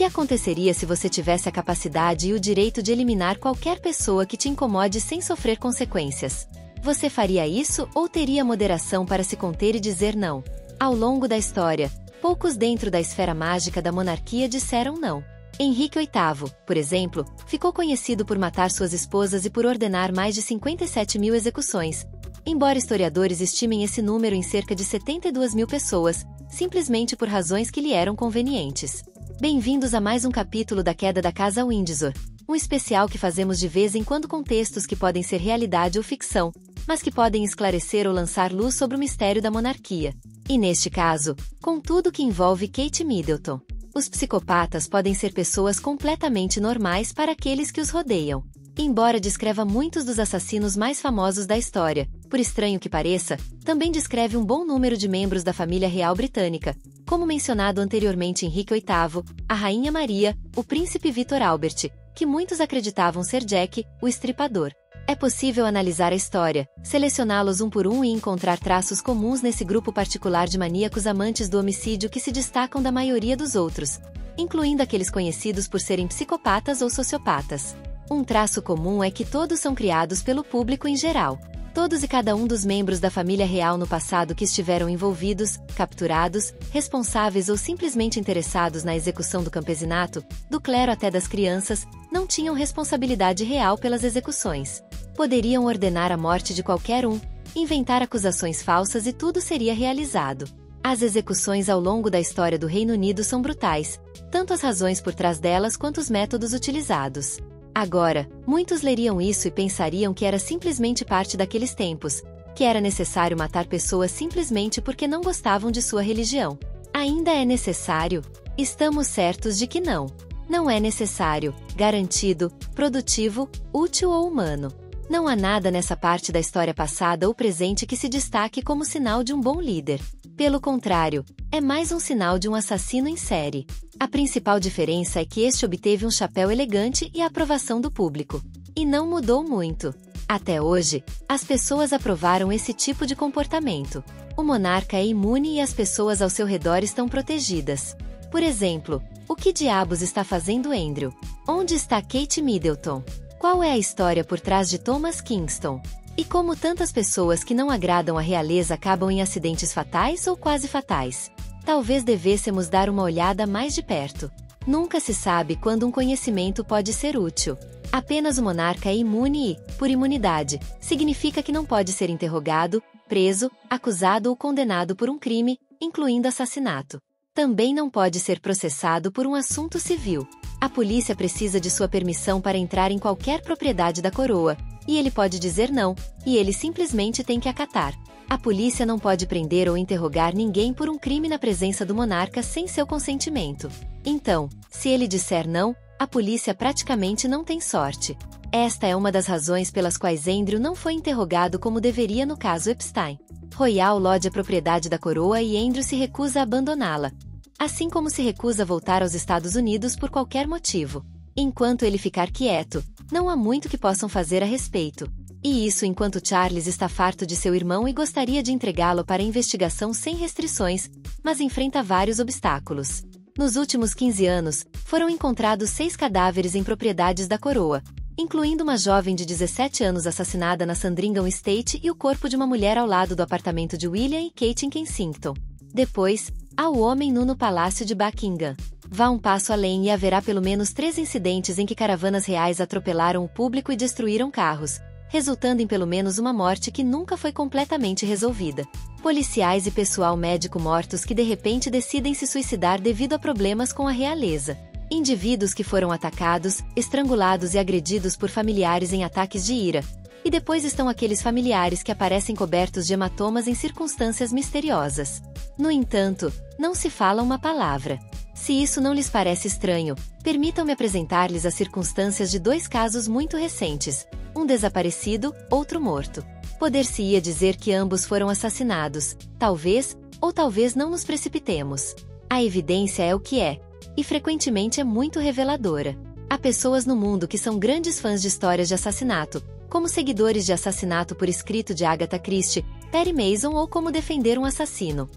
que aconteceria se você tivesse a capacidade e o direito de eliminar qualquer pessoa que te incomode sem sofrer consequências? Você faria isso ou teria moderação para se conter e dizer não? Ao longo da história, poucos dentro da esfera mágica da monarquia disseram não. Henrique VIII, por exemplo, ficou conhecido por matar suas esposas e por ordenar mais de 57 mil execuções, embora historiadores estimem esse número em cerca de 72 mil pessoas, simplesmente por razões que lhe eram convenientes. Bem-vindos a mais um capítulo da Queda da Casa Windsor, um especial que fazemos de vez em quando com textos que podem ser realidade ou ficção, mas que podem esclarecer ou lançar luz sobre o mistério da monarquia. E neste caso, com tudo que envolve Kate Middleton. Os psicopatas podem ser pessoas completamente normais para aqueles que os rodeiam. Embora descreva muitos dos assassinos mais famosos da história, por estranho que pareça, também descreve um bom número de membros da família real britânica, como mencionado anteriormente Henrique VIII, a Rainha Maria, o Príncipe Victor Albert, que muitos acreditavam ser Jack, o Estripador. É possível analisar a história, selecioná-los um por um e encontrar traços comuns nesse grupo particular de maníacos amantes do homicídio que se destacam da maioria dos outros, incluindo aqueles conhecidos por serem psicopatas ou sociopatas. Um traço comum é que todos são criados pelo público em geral. Todos e cada um dos membros da família real no passado que estiveram envolvidos, capturados, responsáveis ou simplesmente interessados na execução do campesinato, do clero até das crianças, não tinham responsabilidade real pelas execuções. Poderiam ordenar a morte de qualquer um, inventar acusações falsas e tudo seria realizado. As execuções ao longo da história do Reino Unido são brutais, tanto as razões por trás delas quanto os métodos utilizados. Agora, muitos leriam isso e pensariam que era simplesmente parte daqueles tempos, que era necessário matar pessoas simplesmente porque não gostavam de sua religião. Ainda é necessário? Estamos certos de que não. Não é necessário, garantido, produtivo, útil ou humano. Não há nada nessa parte da história passada ou presente que se destaque como sinal de um bom líder. Pelo contrário, é mais um sinal de um assassino em série. A principal diferença é que este obteve um chapéu elegante e a aprovação do público. E não mudou muito. Até hoje, as pessoas aprovaram esse tipo de comportamento. O monarca é imune e as pessoas ao seu redor estão protegidas. Por exemplo, o que diabos está fazendo Andrew? Onde está Kate Middleton? Qual é a história por trás de Thomas Kingston? E como tantas pessoas que não agradam à realeza acabam em acidentes fatais ou quase fatais? Talvez devêssemos dar uma olhada mais de perto. Nunca se sabe quando um conhecimento pode ser útil. Apenas o monarca é imune e, por imunidade, significa que não pode ser interrogado, preso, acusado ou condenado por um crime, incluindo assassinato. Também não pode ser processado por um assunto civil. A polícia precisa de sua permissão para entrar em qualquer propriedade da coroa, e ele pode dizer não, e ele simplesmente tem que acatar. A polícia não pode prender ou interrogar ninguém por um crime na presença do monarca sem seu consentimento. Então, se ele disser não, a polícia praticamente não tem sorte. Esta é uma das razões pelas quais Andrew não foi interrogado como deveria no caso Epstein. Royal Lodge é propriedade da coroa e Andrew se recusa a abandoná-la. Assim como se recusa a voltar aos Estados Unidos por qualquer motivo. Enquanto ele ficar quieto, não há muito que possam fazer a respeito. E isso enquanto Charles está farto de seu irmão e gostaria de entregá-lo para investigação sem restrições, mas enfrenta vários obstáculos. Nos últimos 15 anos, foram encontrados 6 cadáveres em propriedades da coroa, incluindo uma jovem de 17 anos assassinada na Sandringham Estate e o corpo de uma mulher ao lado do apartamento de William e Kate em Kensington. Depois, há o homem nu no Palácio de Buckingham. Vá um passo além e haverá pelo menos 3 incidentes em que caravanas reais atropelaram o público e destruíram carros, resultando em pelo menos uma morte que nunca foi completamente resolvida. Policiais e pessoal médico mortos que de repente decidem se suicidar devido a problemas com a realeza. Indivíduos que foram atacados, estrangulados e agredidos por familiares em ataques de ira. E depois estão aqueles familiares que aparecem cobertos de hematomas em circunstâncias misteriosas. No entanto, não se fala uma palavra. Se isso não lhes parece estranho, permitam-me apresentar-lhes as circunstâncias de 2 casos muito recentes, um desaparecido, outro morto. Poder-se-ia dizer que ambos foram assassinados, talvez, ou talvez não nos precipitemos. A evidência é o que é, e frequentemente é muito reveladora. Há pessoas no mundo que são grandes fãs de histórias de assassinato, como seguidores de Assassinato por Escrito de Agatha Christie, Perry Mason ou Como Defender um Assassino.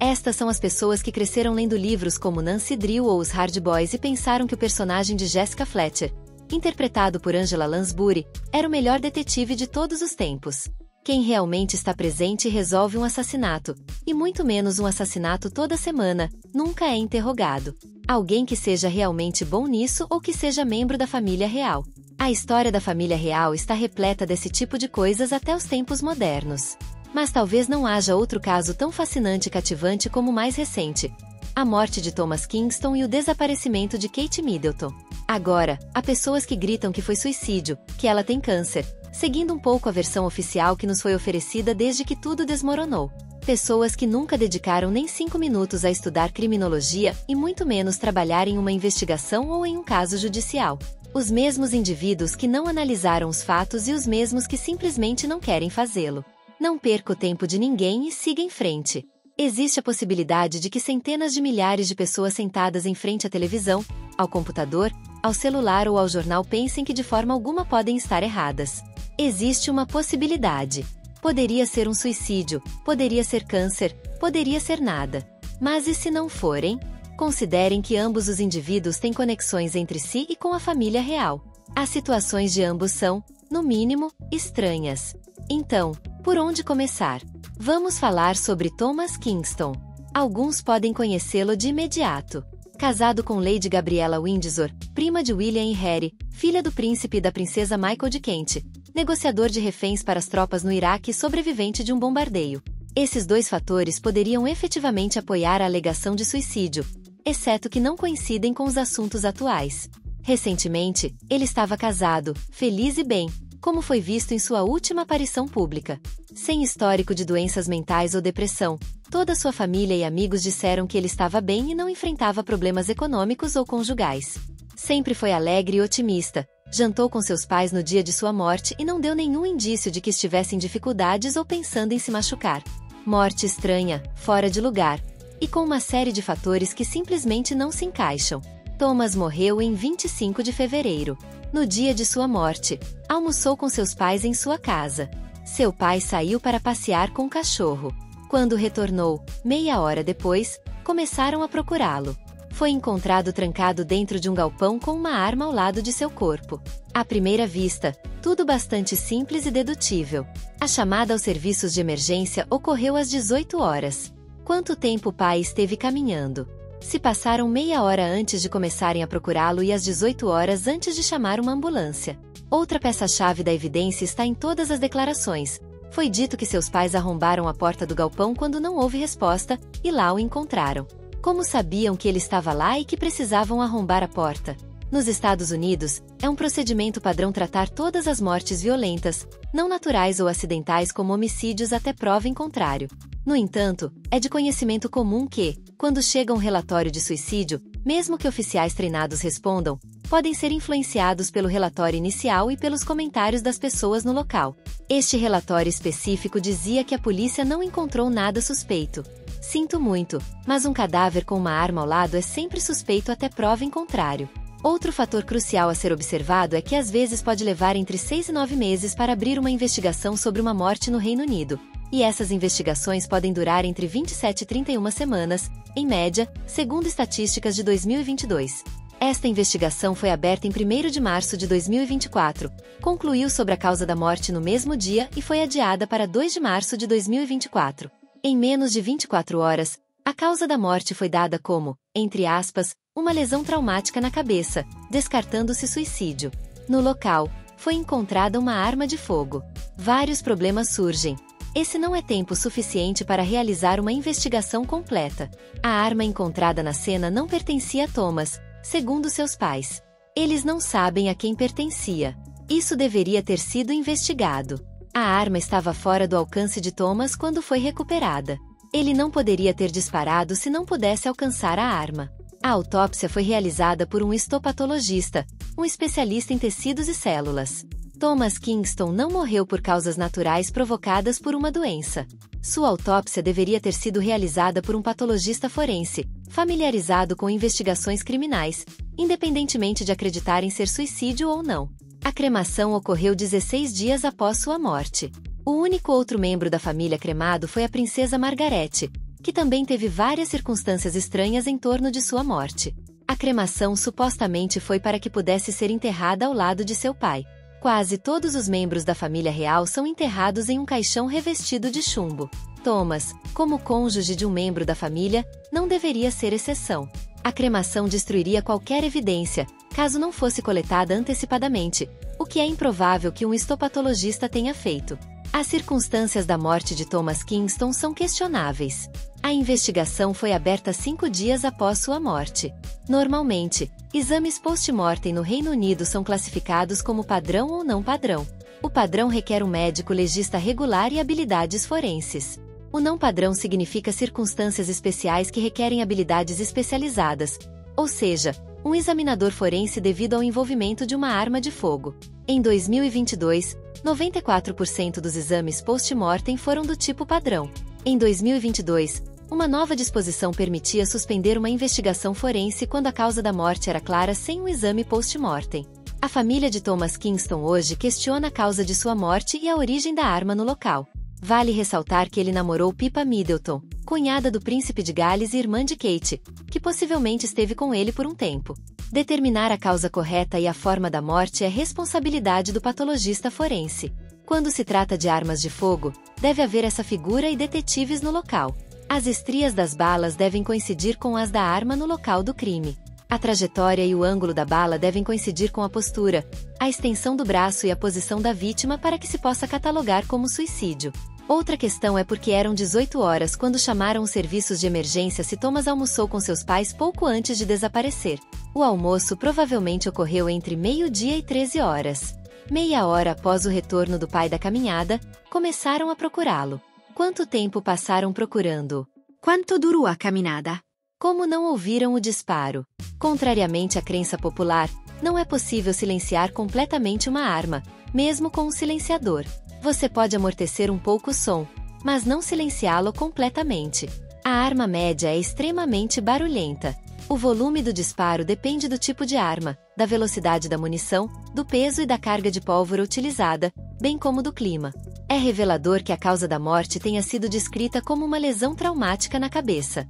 Estas são as pessoas que cresceram lendo livros como Nancy Drew ou Os Hard Boys e pensaram que o personagem de Jessica Fletcher, interpretado por Angela Lansbury, era o melhor detetive de todos os tempos. Quem realmente está presente e resolve um assassinato, e muito menos um assassinato toda semana, nunca é interrogado. Alguém que seja realmente bom nisso ou que seja membro da família real. A história da família real está repleta desse tipo de coisas até os tempos modernos. Mas talvez não haja outro caso tão fascinante e cativante como o mais recente: a morte de Thomas Kingston e o desaparecimento de Kate Middleton. Agora, há pessoas que gritam que foi suicídio, que ela tem câncer, seguindo um pouco a versão oficial que nos foi oferecida desde que tudo desmoronou. Pessoas que nunca dedicaram nem 5 minutos a estudar criminologia e muito menos trabalhar em uma investigação ou em um caso judicial. Os mesmos indivíduos que não analisaram os fatos e os mesmos que simplesmente não querem fazê-lo. Não perca o tempo de ninguém e siga em frente. Existe a possibilidade de que centenas de milhares de pessoas sentadas em frente à televisão, ao computador, ao celular ou ao jornal pensem que de forma alguma podem estar erradas. Existe uma possibilidade. Poderia ser um suicídio, poderia ser câncer, poderia ser nada. Mas e se não forem? Considerem que ambos os indivíduos têm conexões entre si e com a família real. As situações de ambos são, no mínimo, estranhas. Então, por onde começar? Vamos falar sobre Thomas Kingston. Alguns podem conhecê-lo de imediato. Casado com Lady Gabriella Windsor, prima de William e Harry, filha do príncipe e da princesa Michael de Kent, negociador de reféns para as tropas no Iraque e sobrevivente de um bombardeio. Esses dois fatores poderiam efetivamente apoiar a alegação de suicídio, exceto que não coincidem com os assuntos atuais. Recentemente, ele estava casado, feliz e bem, como foi visto em sua última aparição pública. Sem histórico de doenças mentais ou depressão, toda sua família e amigos disseram que ele estava bem e não enfrentava problemas econômicos ou conjugais. Sempre foi alegre e otimista, jantou com seus pais no dia de sua morte e não deu nenhum indício de que estivesse em dificuldades ou pensando em se machucar. Morte estranha, fora de lugar, e com uma série de fatores que simplesmente não se encaixam. Thomas morreu em 25 de fevereiro. No dia de sua morte, almoçou com seus pais em sua casa. Seu pai saiu para passear com o cachorro. Quando retornou, meia hora depois, começaram a procurá-lo. Foi encontrado trancado dentro de um galpão com uma arma ao lado de seu corpo. À primeira vista, tudo bastante simples e dedutível. A chamada aos serviços de emergência ocorreu às 18 horas. Quanto tempo o pai esteve caminhando? Se passaram meia hora antes de começarem a procurá-lo e às 18 horas antes de chamar uma ambulância. Outra peça-chave da evidência está em todas as declarações. Foi dito que seus pais arrombaram a porta do galpão quando não houve resposta, e lá o encontraram. Como sabiam que ele estava lá e que precisavam arrombar a porta? Nos Estados Unidos, é um procedimento padrão tratar todas as mortes violentas, não naturais ou acidentais como homicídios até prova em contrário. No entanto, é de conhecimento comum que, quando chega um relatório de suicídio, mesmo que oficiais treinados respondam, podem ser influenciados pelo relatório inicial e pelos comentários das pessoas no local. Este relatório específico dizia que a polícia não encontrou nada suspeito. Sinto muito, mas um cadáver com uma arma ao lado é sempre suspeito até prova em contrário. Outro fator crucial a ser observado é que às vezes pode levar entre 6 e 9 meses para abrir uma investigação sobre uma morte no Reino Unido. E essas investigações podem durar entre 27 e 31 semanas, em média, segundo estatísticas de 2022. Esta investigação foi aberta em 1º de março de 2024, concluiu sobre a causa da morte no mesmo dia e foi adiada para 2 de março de 2024. Em menos de 24 horas, a causa da morte foi dada como, entre aspas, uma lesão traumática na cabeça, descartando-se suicídio. No local, foi encontrada uma arma de fogo. Vários problemas surgem. Esse não é tempo suficiente para realizar uma investigação completa. A arma encontrada na cena não pertencia a Thomas, segundo seus pais. Eles não sabem a quem pertencia. Isso deveria ter sido investigado. A arma estava fora do alcance de Thomas quando foi recuperada. Ele não poderia ter disparado se não pudesse alcançar a arma. A autópsia foi realizada por um histopatologista, um especialista em tecidos e células. Thomas Kingston não morreu por causas naturais provocadas por uma doença. Sua autópsia deveria ter sido realizada por um patologista forense, familiarizado com investigações criminais, independentemente de acreditar em ser suicídio ou não. A cremação ocorreu 16 dias após sua morte. O único outro membro da família cremado foi a princesa Margaret, que também teve várias circunstâncias estranhas em torno de sua morte. A cremação supostamente foi para que pudesse ser enterrada ao lado de seu pai. Quase todos os membros da família real são enterrados em um caixão revestido de chumbo. Thomas, como cônjuge de um membro da família, não deveria ser exceção. A cremação destruiria qualquer evidência, caso não fosse coletada antecipadamente, o que é improvável que um histopatologista tenha feito. As circunstâncias da morte de Thomas Kingston são questionáveis. A investigação foi aberta 5 dias após sua morte. Normalmente, exames post-mortem no Reino Unido são classificados como padrão ou não padrão. O padrão requer um médico legista regular e habilidades forenses. O não padrão significa circunstâncias especiais que requerem habilidades especializadas, ou seja, um examinador forense devido ao envolvimento de uma arma de fogo. Em 2022, 94% dos exames post-mortem foram do tipo padrão. Em 2022, uma nova disposição permitia suspender uma investigação forense quando a causa da morte era clara sem um exame post-mortem. A família de Thomas Kingston hoje questiona a causa de sua morte e a origem da arma no local. Vale ressaltar que ele namorou Pippa Middleton, cunhada do príncipe de Gales e irmã de Kate, que possivelmente esteve com ele por um tempo. Determinar a causa correta e a forma da morte é responsabilidade do patologista forense. Quando se trata de armas de fogo, deve haver essa figura e detetives no local. As estrias das balas devem coincidir com as da arma no local do crime. A trajetória e o ângulo da bala devem coincidir com a postura, a extensão do braço e a posição da vítima para que se possa catalogar como suicídio. Outra questão é porque eram 18 horas quando chamaram os serviços de emergência se Thomas almoçou com seus pais pouco antes de desaparecer. O almoço provavelmente ocorreu entre meio-dia e 13 horas. Meia hora após o retorno do pai da caminhada, começaram a procurá-lo. Quanto tempo passaram procurando-o? Quanto durou a caminhada? Como não ouviram o disparo? Contrariamente à crença popular, não é possível silenciar completamente uma arma, mesmo com um silenciador. Você pode amortecer um pouco o som, mas não silenciá-lo completamente. A arma média é extremamente barulhenta. O volume do disparo depende do tipo de arma, da velocidade da munição, do peso e da carga de pólvora utilizada, bem como do clima. É revelador que a causa da morte tenha sido descrita como uma lesão traumática na cabeça.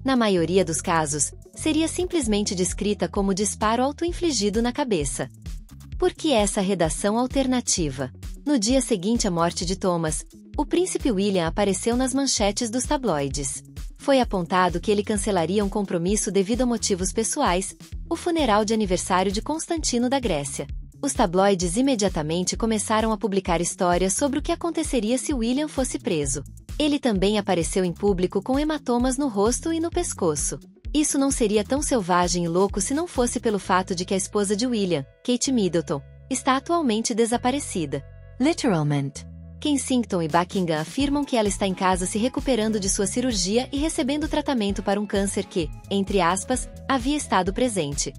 Na maioria dos casos, seria simplesmente descrita como disparo auto-infligido na cabeça. Por que essa redação alternativa? No dia seguinte à morte de Thomas, o príncipe William apareceu nas manchetes dos tabloides. Foi apontado que ele cancelaria um compromisso devido a motivos pessoais, o funeral de aniversário de Constantino da Grécia. Os tabloides imediatamente começaram a publicar histórias sobre o que aconteceria se William fosse preso. Ele também apareceu em público com hematomas no rosto e no pescoço. Isso não seria tão selvagem e louco se não fosse pelo fato de que a esposa de William, Kate Middleton, está atualmente desaparecida. Literalmente. Kensington e Buckingham afirmam que ela está em casa se recuperando de sua cirurgia e recebendo tratamento para um câncer que, entre aspas, havia estado presente.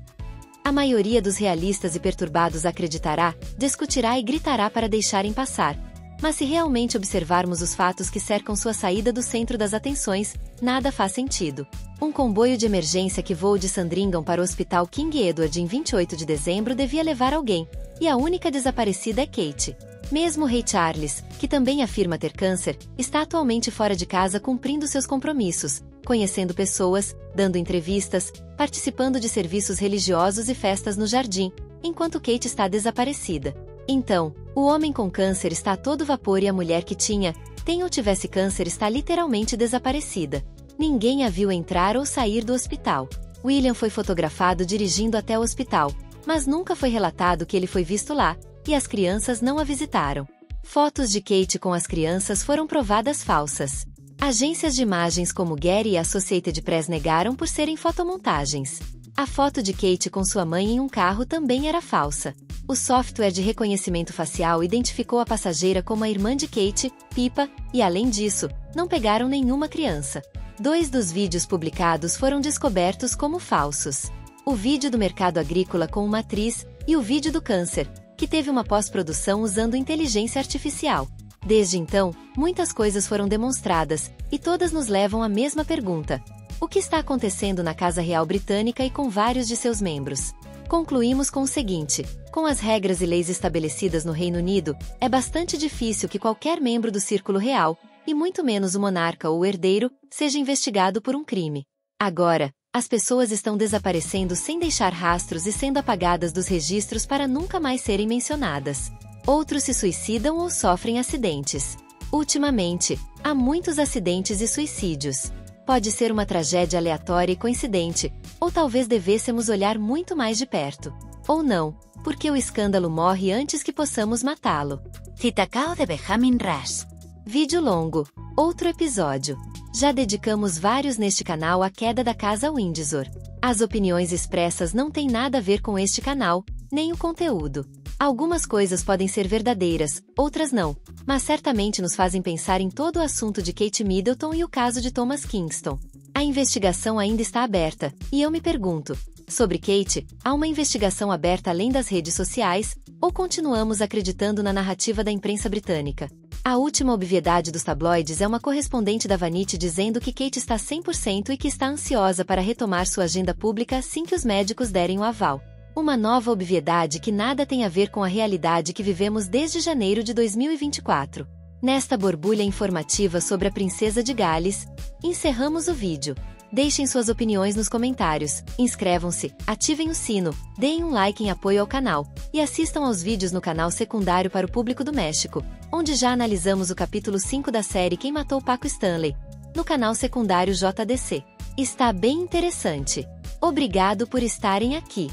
A maioria dos realistas e perturbados acreditará, discutirá e gritará para deixarem passar. Mas se realmente observarmos os fatos que cercam sua saída do centro das atenções, nada faz sentido. Um comboio de emergência que voou de Sandringham para o Hospital King Edward em 28 de dezembro devia levar alguém, e a única desaparecida é Kate. Mesmo o rei Charles, que também afirma ter câncer, está atualmente fora de casa cumprindo seus compromissos, conhecendo pessoas, dando entrevistas, participando de serviços religiosos e festas no jardim, enquanto Kate está desaparecida. Então, o homem com câncer está a todo vapor e a mulher que tem ou tivesse câncer está literalmente desaparecida. Ninguém a viu entrar ou sair do hospital. William foi fotografado dirigindo até o hospital, mas nunca foi relatado que ele foi visto lá, e as crianças não a visitaram. Fotos de Kate com as crianças foram provadas falsas. Agências de imagens como Getty e Associated Press negaram por serem fotomontagens. A foto de Kate com sua mãe em um carro também era falsa. O software de reconhecimento facial identificou a passageira como a irmã de Kate, Pippa, e além disso, não pegaram nenhuma criança. 2 dos vídeos publicados foram descobertos como falsos. O vídeo do mercado agrícola com uma atriz, e o vídeo do câncer, que teve uma pós-produção usando inteligência artificial. Desde então, muitas coisas foram demonstradas, e todas nos levam à mesma pergunta. O que está acontecendo na Casa Real Britânica e com vários de seus membros? Concluímos com o seguinte: com as regras e leis estabelecidas no Reino Unido, é bastante difícil que qualquer membro do Círculo Real, e muito menos o monarca ou o herdeiro, seja investigado por um crime. Agora, as pessoas estão desaparecendo sem deixar rastros e sendo apagadas dos registros para nunca mais serem mencionadas. Outros se suicidam ou sofrem acidentes. Ultimamente, há muitos acidentes e suicídios. Pode ser uma tragédia aleatória e coincidente, ou talvez devêssemos olhar muito mais de perto. Ou não, porque o escândalo morre antes que possamos matá-lo. Citacao de Benjamin Rush. Vídeo longo. Outro episódio. Já dedicamos vários neste canal à queda da Casa Windsor. As opiniões expressas não têm nada a ver com este canal, nem o conteúdo. Algumas coisas podem ser verdadeiras, outras não, mas certamente nos fazem pensar em todo o assunto de Kate Middleton e o caso de Thomas Kingston. A investigação ainda está aberta, e eu me pergunto, sobre Kate, há uma investigação aberta além das redes sociais, ou continuamos acreditando na narrativa da imprensa britânica? A última obviedade dos tabloides é uma correspondente da Vanity dizendo que Kate está 100% e que está ansiosa para retomar sua agenda pública assim que os médicos derem o aval. Uma nova obviedade que nada tem a ver com a realidade que vivemos desde janeiro de 2024. Nesta borbulha informativa sobre a Princesa de Gales, encerramos o vídeo. Deixem suas opiniões nos comentários, inscrevam-se, ativem o sino, deem um like em apoio ao canal, e assistam aos vídeos no canal secundário para o público do México, onde já analisamos o capítulo 5 da série Quem Matou Paco Stanley, no canal secundário JDC. Está bem interessante. Obrigado por estarem aqui.